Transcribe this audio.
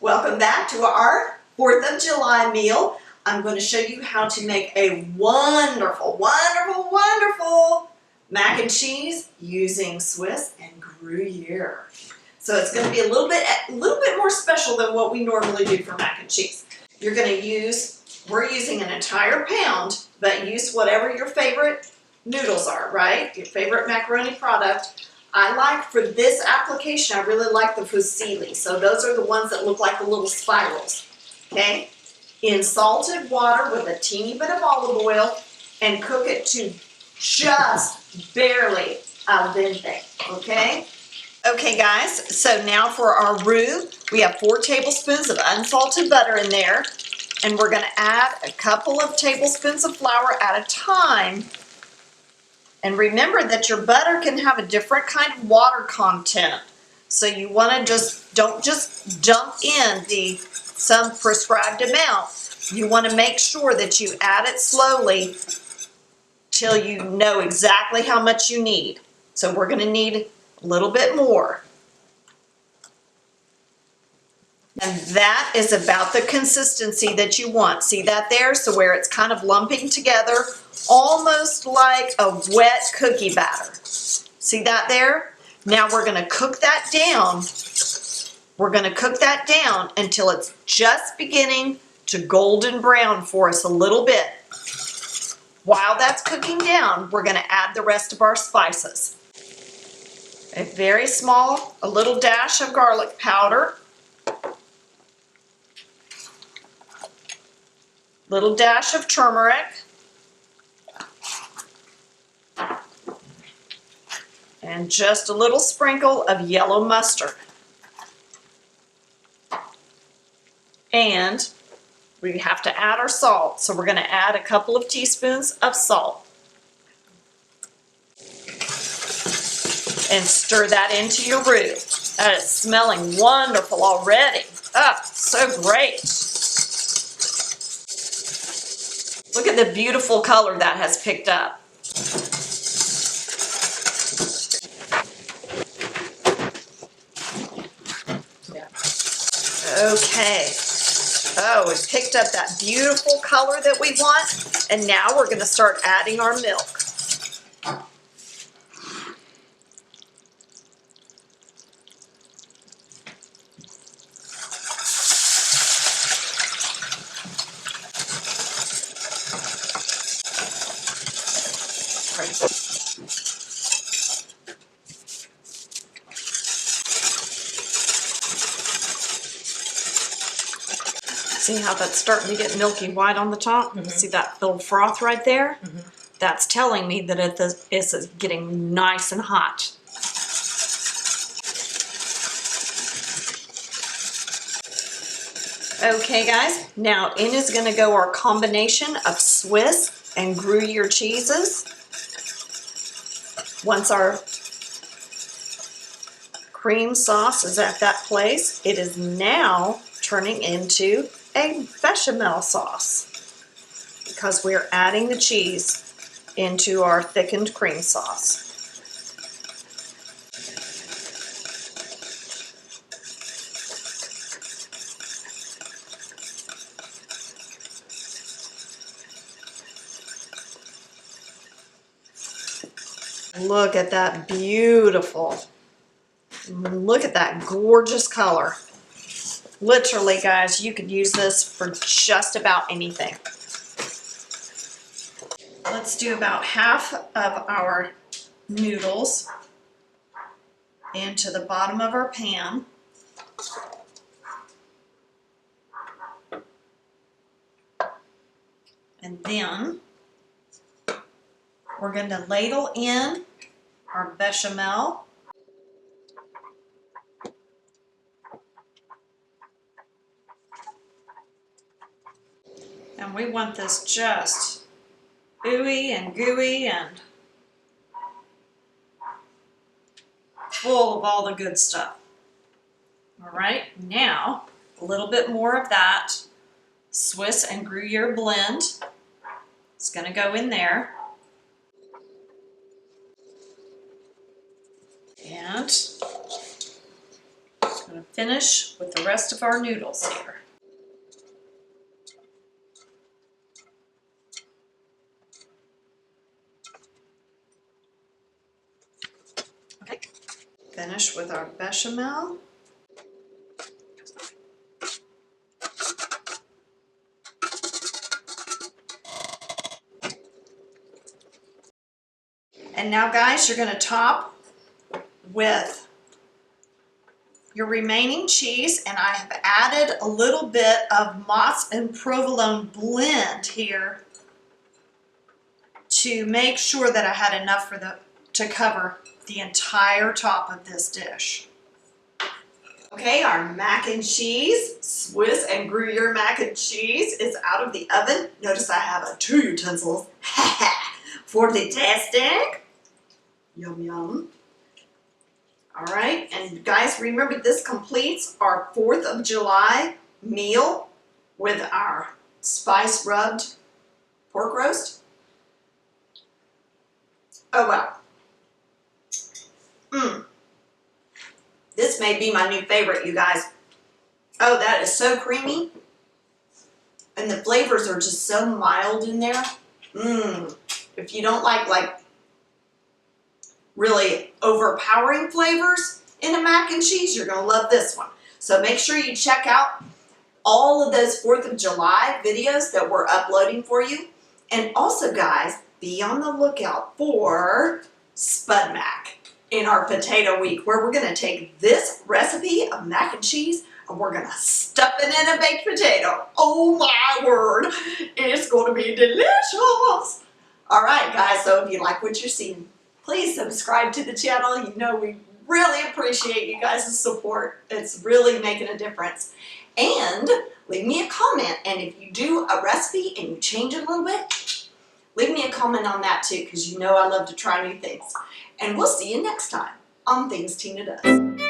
Welcome back to our 4th of July meal. I'm going to show you how to make a wonderful mac and cheese using Swiss and Gruyere. So it's going to be a little bit more special than what we normally do for mac and cheese. We're using an entire pound, but use whatever your favorite noodles are, right? Your favorite macaroni product. I like, for this application, I really like the Fusilli. So those are the ones that look like the little spirals, okay? In salted water with a teeny bit of olive oil and cook it to just barely al dente, okay? Okay guys, so now for our roux, we have 4 tablespoons of unsalted butter in there, and we're gonna add a couple of tablespoons of flour at a time. And remember that your butter can have a different kind of water content. So you want to don't just dump in some prescribed amount. You want to make sure that you add it slowly till you know exactly how much you need. So we're going to need a little bit more. And that is about the consistency that you want. See that there? So where it's kind of lumping together, almost like a wet cookie batter. See that there? Now we're going to cook that down. We're going to cook that down until it's just beginning to golden brown for us a little bit. While that's cooking down, we're going to add the rest of our spices. A little dash of garlic powder. Little dash of turmeric, and just a little sprinkle of yellow mustard. And we have to add our salt, so we're going to add a couple of teaspoons of salt. And stir that into your roux. That is smelling wonderful already. Ah, so great. Look at the beautiful color that has picked up. Okay. Oh, we've picked up that beautiful color that we want, and now we're going to start adding our milk. See how that's starting to get milky white on the top? Mm-hmm. See that little froth right there? Mm-hmm. That's telling me that it's getting nice and hot. Okay guys, now in is going to go our combination of Swiss and Gruyere cheeses. Once our cream sauce is at that place, it is now turning into a bechamel sauce because we're adding the cheese into our thickened cream sauce. Look at that beautiful, look at that gorgeous color. Literally, guys, you could use this for just about anything. Let's do about half of our noodles into the bottom of our pan. And then we're going to ladle in our bechamel. And we want this just ooey and gooey and full of all the good stuff. All right, now a little bit more of that Swiss and Gruyere blend. It's going to go in there. And I'm going to finish with the rest of our noodles here. Okay, finish with our bechamel. And now guys, you're going to top with your remaining cheese, and I have added a little bit of Mozz and Provolone blend here to make sure that I had enough to cover the entire top of this dish. Okay, our mac and cheese, Swiss and Gruyere mac and cheese is out of the oven. Notice I have 2 utensils for the testing. Yum, yum. All right, and guys, remember this completes our 4th of July meal with our spice rubbed pork roast. Oh, wow. This may be my new favorite, you guys. Oh, that is so creamy. And the flavors are just so mild in there. If you don't like really overpowering flavors in a mac and cheese, you're going to love this one. So make sure you check out all of those 4th of July videos that we're uploading for you. And also, guys, be on the lookout for Spud Mac in our Potato Week, where we're going to take this recipe of mac and cheese and we're going to stuff it in a baked potato. Oh my word, it's going to be delicious. All right, guys, so if you like what you're seeing, please subscribe to the channel. You know we really appreciate you guys' support. It's really making a difference. And leave me a comment. And if you do a recipe and you change it a little bit, leave me a comment on that too, because you know I love to try new things. And we'll see you next time on Things Tina Does.